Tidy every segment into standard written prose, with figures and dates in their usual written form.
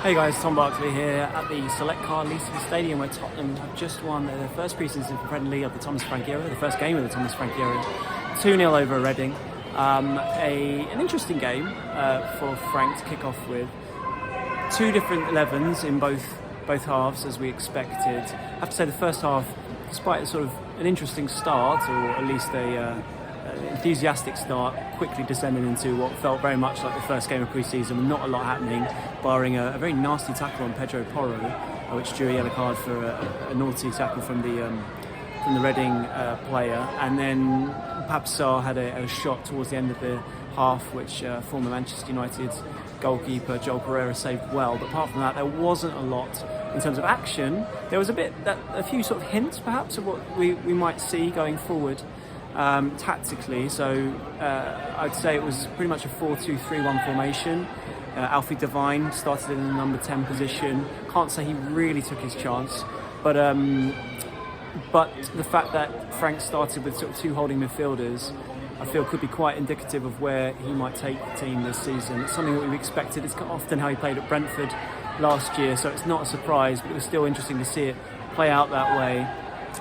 Hey guys, Tom Barclay here at the Select Car Leasing Stadium where Tottenham have just won their first pre-season Premier League of the Thomas Frank era, the first game of the Thomas Frank era, 2-0 over Reading. An interesting game for Frank to kick off with. Two different 11s in both halves as we expected. I have to say the first half, despite sort of an interesting start, or at least an enthusiastic start, quickly descending into what felt very much like the first game of pre-season with not a lot happening, barring a very nasty tackle on Pedro Porro, which drew a yellow card for a naughty tackle from the Reading player. And then Papsar had a shot towards the end of the half, which former Manchester United goalkeeper Joel Pereira saved well. But apart from that, there wasn't a lot in terms of action. There was a few sort of hints perhaps of what we might see going forward tactically. So I'd say it was pretty much a 4-2-3-1 formation. Alfie Devine started in the number 10 position. Can't say he really took his chance, but the fact that Frank started with sort of two holding midfielders, I feel could be quite indicative of where he might take the team this season. It's something that we've expected. It's often how he played at Brentford last year, so it's not a surprise, but it was still interesting to see it play out that way.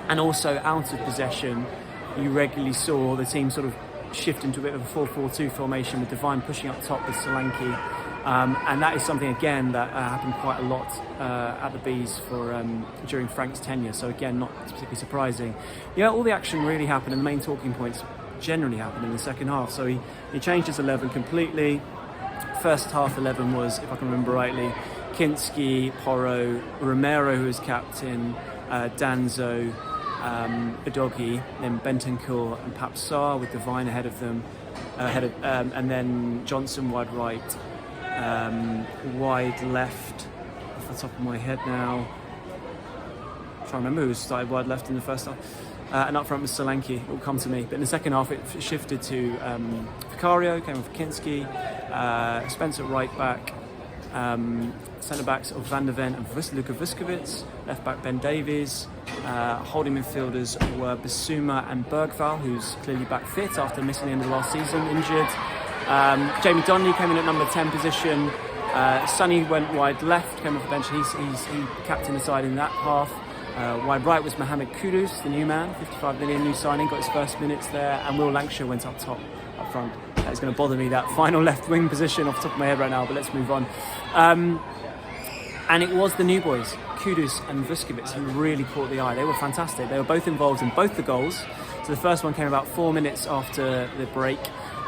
And also out of possession, you regularly saw the team sort of shift into a bit of a 4-4-2 formation with Devine pushing up top with Solanke. And that is something, again, that happened quite a lot at the Bees during Frank's tenure. So, again, not particularly surprising. Yeah, all the action really happened, and the main talking points generally happened in the second half. So he changed his 11 completely. First half 11 was, if I can remember rightly, Kinski, Porro, Romero, who was captain, Danzo, Udogie, then Bentancur and Papsar with Devine ahead of them, and then Johnson wide right, wide left, off the top of my head now. I'm trying to remember who started wide left in the first half. And up front was Solanke. It will come to me. But in the second half, it shifted to Vicario, came off Kinski, Spencer right back, centre backs of Van der Ven and Luka Viskitz, left back Ben Davies, holding midfielders were Bissouma and Bergvall, who's clearly back fit after missing the end of the last season, injured. Jamie Donnelly came in at number 10 position. Sonny went wide left, came off the bench. He captained the side in that half. Wide right was Mohammed Kudus, the new man, 55 million new signing, got his first minutes there, and Will Lancashire went up top, up front. That is going to bother me, that final left wing position off the top of my head right now, but let's move on. And it was the new boys, Kudus and Vuskovic, who really caught the eye. They were fantastic. They were both involved in both the goals. So the first one came about 4 minutes after the break,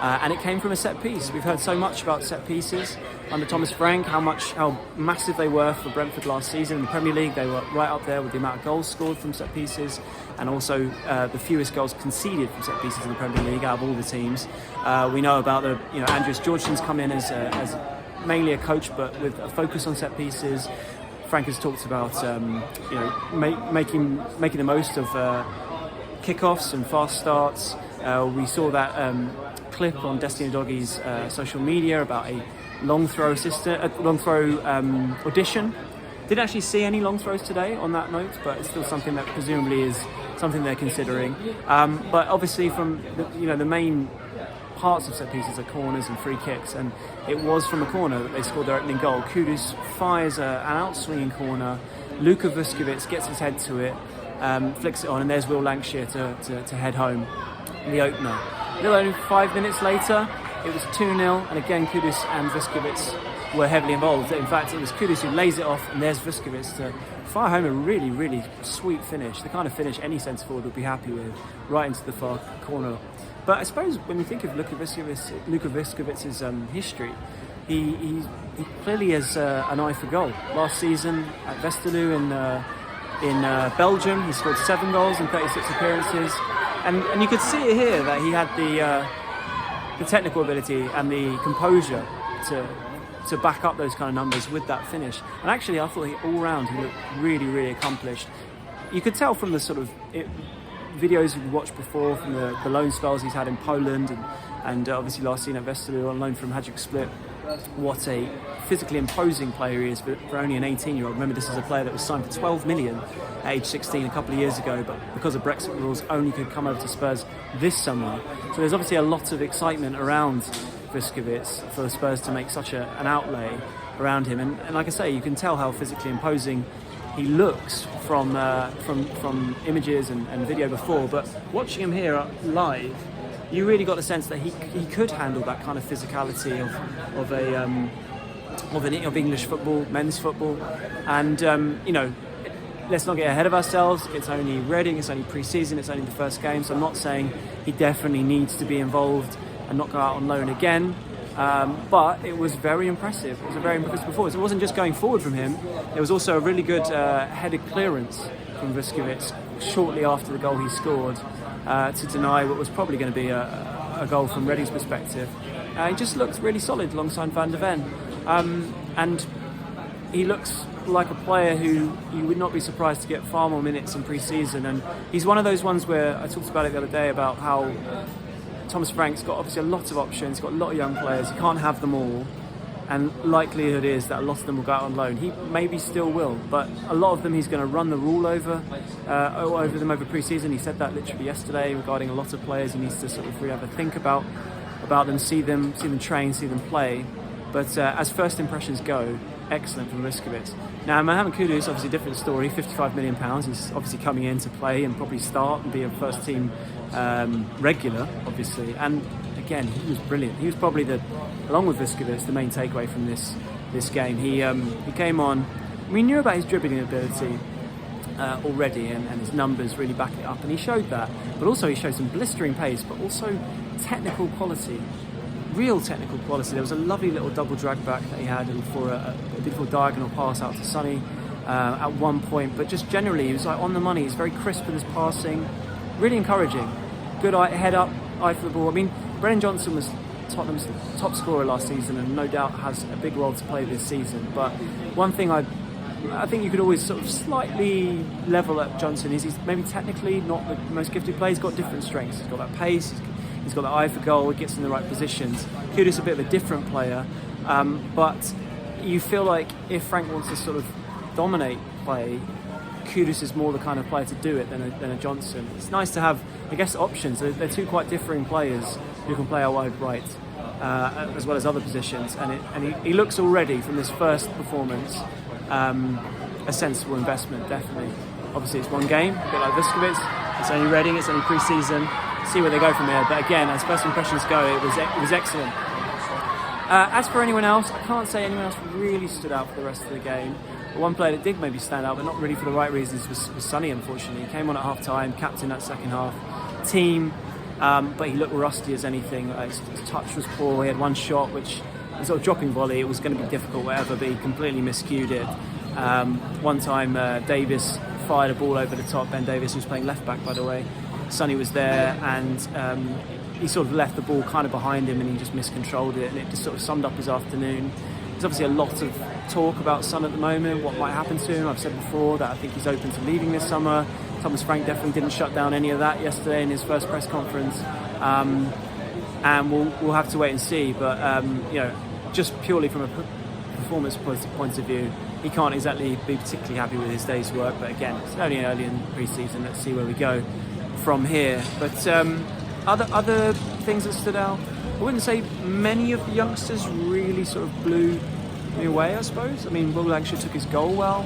and it came from a set piece. We've heard so much about set pieces under Thomas Frank, how massive they were for Brentford last season. In the Premier League, they were right up there with the amount of goals scored from set pieces, and also the fewest goals conceded from set pieces in the Premier League out of all the teams. We know about Andreas Georgson's come in as mainly a coach, but with a focus on set pieces. Frank has talked about making the most of kickoffs and fast starts. We saw that clip on Destiny Udogi's social media about a long throw audition. Didn't actually see any long throws today on that note, but it's still something that presumably is something they're considering. But obviously, from the main parts of set pieces are corners and free kicks, and it was from a corner that they scored their opening goal. Kudus fires an out-swinging corner. Luka Vuskovic gets his head to it, flicks it on, and there's Will Lancashire to head home in the opener. A little over 5 minutes later, it was 2-0, and again Kudus and Vuskovic were heavily involved. In fact, it was Kudus who lays it off, and there's Vuskovic to fire home a really, really sweet finish, the kind of finish any centre forward would be happy with, right into the far corner. But I suppose when you think of Luka Viskovic's history, he clearly has an eye for goal. Last season at Westerlo in Belgium, he scored 7 goals in 36 appearances, and you could see it here that he had the technical ability and the composure to back up those kind of numbers with that finish. And actually, I thought all round he looked really, really accomplished. You could tell from the sort of videos we've watched before, from the loan spells he's had in Poland and obviously last season at Westerlo on loan from Hajduk Split, what a physically imposing player he is for only an 18-year-old. Remember, this is a player that was signed for 12 million at age 16 a couple of years ago, but because of Brexit rules only could come over to Spurs this summer. So there's obviously a lot of excitement around Viskitz for Spurs to make such an outlay. around him. And like I say, you can tell how physically imposing he looks from images and video before. But watching him here live, you really got the sense that he could handle that kind of physicality of English football, men's football. And let's not get ahead of ourselves. It's only Reading, it's only pre-season, it's only the first game. So I'm not saying he definitely needs to be involved and not go out on loan again. But it was very impressive. It was a very impressive performance. It wasn't just going forward from him. There was also a really good headed clearance from Viskitz shortly after the goal he scored to deny what was probably going to be a goal from Reading's perspective. He just looked really solid alongside Van de Ven. And he looks like a player who you would not be surprised to get far more minutes in pre-season. And he's one of those ones where I talked about it the other day about how Thomas Frank's got obviously a lot of options, got a lot of young players, he can't have them all, and likelihood is that a lot of them will go out on loan. He maybe still will, but a lot of them he's going to run the rule over them over pre-season. He said that literally yesterday regarding a lot of players. He needs to sort of really have a think about them, see them train, see them play. But as first impressions go, excellent from Viskitz. Now, Mohammed Kudus, obviously a different story, £55 million. He's obviously coming in to play and probably start and be a first team regular, obviously. And again, he was brilliant. He was probably, along with Viskitz, the main takeaway from this game. He came on, we knew about his dribbling ability already, and his numbers really back it up. And he showed that. But also he showed some blistering pace, but also technical quality. Real technical quality. There was a lovely little double drag back that he had for a beautiful diagonal pass out to Sonny at one point, but just generally he was like on the money. He's very crisp with his passing, really encouraging. Good eye, head up, eye for the ball. I mean, Brennan Johnson was Tottenham's top scorer last season and no doubt has a big role to play this season. But one thing I think you could always sort of slightly level at Johnson is he's maybe technically not the most gifted player. He's got different strengths. He's got that pace, he's got that eye for goal, he gets in the right positions. Kudus is a bit of a different player, but you feel like if Frank wants to sort of dominate play, Kudus is more the kind of player to do it than a Johnson. It's nice to have, I guess, options. They're two quite differing players who can play out wide right, as well as other positions. And he looks already from this first performance a sensible investment, definitely. Obviously, it's one game, a bit like Viskitz. It's only Reading, it's only pre-season. See where they go from here. But again, as first impressions go, it was excellent. As for anyone else, I can't say anyone else really stood out for the rest of the game. But one player that did maybe stand out, but not really for the right reasons, was Sonny, unfortunately. He came on at half-time, captain that second half team, but he looked rusty as anything. His touch was poor. He had one shot, which was sort of dropping volley. It was going to be difficult, whatever, but he completely miscued it. One time, Davis fired a ball over the top. Ben Davis, who was playing left-back, by the way. Sonny was there, and he sort of left the ball kind of behind him and he just miscontrolled it, and it just sort of summed up his afternoon. There's obviously a lot of talk about Son at the moment, what might happen to him. I've said before that I think he's open to leaving this summer. Thomas Frank definitely didn't shut down any of that yesterday in his first press conference, and we'll have to wait and see. But just purely from a performance point of view, he can't exactly be particularly happy with his day's work. But again, it's only early in pre-season. Let's see where we go from here. But other things that stood out, I wouldn't say many of the youngsters really sort of blew me away, I suppose. I mean, Will Lancashire took his goal well.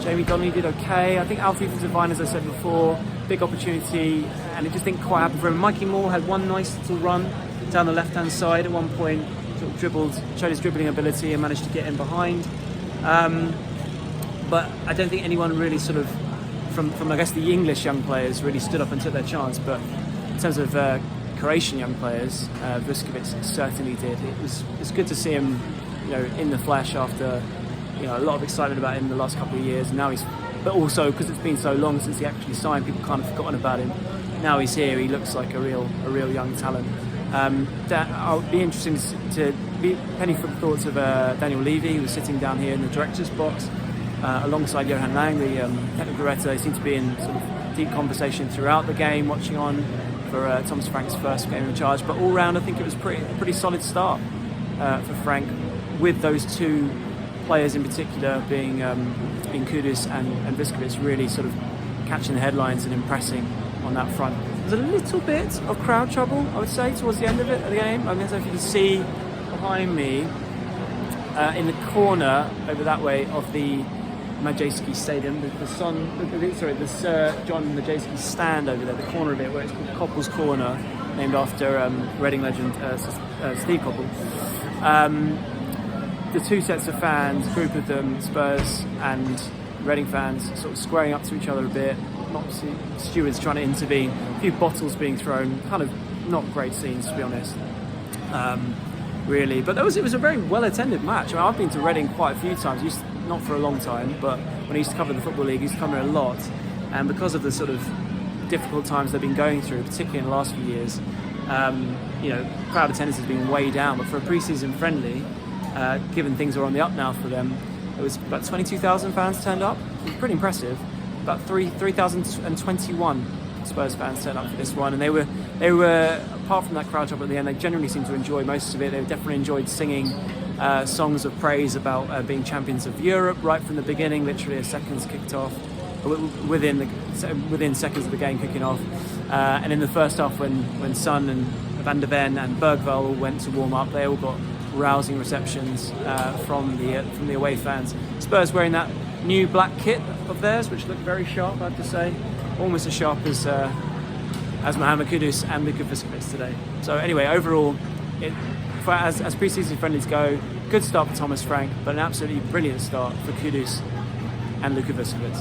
Jamie Donnelly did okay. I think Alfie Devine, as I said before, big opportunity, and it just didn't quite happen for him. Mikey Moore had one nice little run down the left-hand side at one point, sort of showed his dribbling ability and managed to get in behind. But I don't think anyone really sort of, from I guess the English young players, really stood up and took their chance. But in terms of Croatian young players, Vuskovic certainly did. It's good to see him, in the flesh after, a lot of excitement about him the last couple of years. And now but also because it's been so long since he actually signed, people kind of forgotten about him. Now he's here, he looks like a real young talent. I'll be interesting to penny for the thoughts of Daniel Levy, who was sitting down here in the director's box alongside Johan Lang, the technical director. They seem to be in sort of deep conversation throughout the game, watching on for Thomas Frank's first game in charge. But all round, I think it was a pretty solid start for Frank, with those two players in particular being Kudus and Viskitz really sort of catching the headlines and impressing on that front. There's a little bit of crowd trouble, I would say, towards the end of the game. I don't know if you can see behind me, in the corner over that way of the Majewski Stadium, the Sir John Majewski stand over there, the corner of it, where it's called Coppell's Corner, named after Reading legend Steve Coppell. The two sets of fans, a group of them, Spurs and Reading fans, sort of squaring up to each other a bit, obviously stewards trying to intervene, a few bottles being thrown, kind of not great scenes, to be honest. Really, but it was a very well attended match. I mean, I've been to Reading quite a few times, not for a long time, but when I used to cover the Football League, I used to come here a lot, and because of the sort of difficult times they've been going through, particularly in the last few years, crowd attendance has been way down. But for a pre-season friendly, given things are on the up now for them, it was about 22,000 fans turned up. It was pretty impressive. About 3,021 Spurs fans turned up for this one, and they were apart from that crowd drop at the end, they generally seemed to enjoy most of it. They definitely enjoyed singing songs of praise about being champions of Europe right from the beginning, literally as seconds kicked off, within seconds of the game kicking off. And in the first half, when Son and Van der Ven and Bergvall all went to warm up, they all got rousing receptions from the away fans. Spurs wearing that new black kit of theirs, which looked very sharp, I have to say, almost as sharp as Mohammed, Kudus and Luka Viskitz today. So anyway, overall, as pre-season friendlies go, good start for Thomas Frank, but an absolutely brilliant start for Kudus and Luka Vuskovic.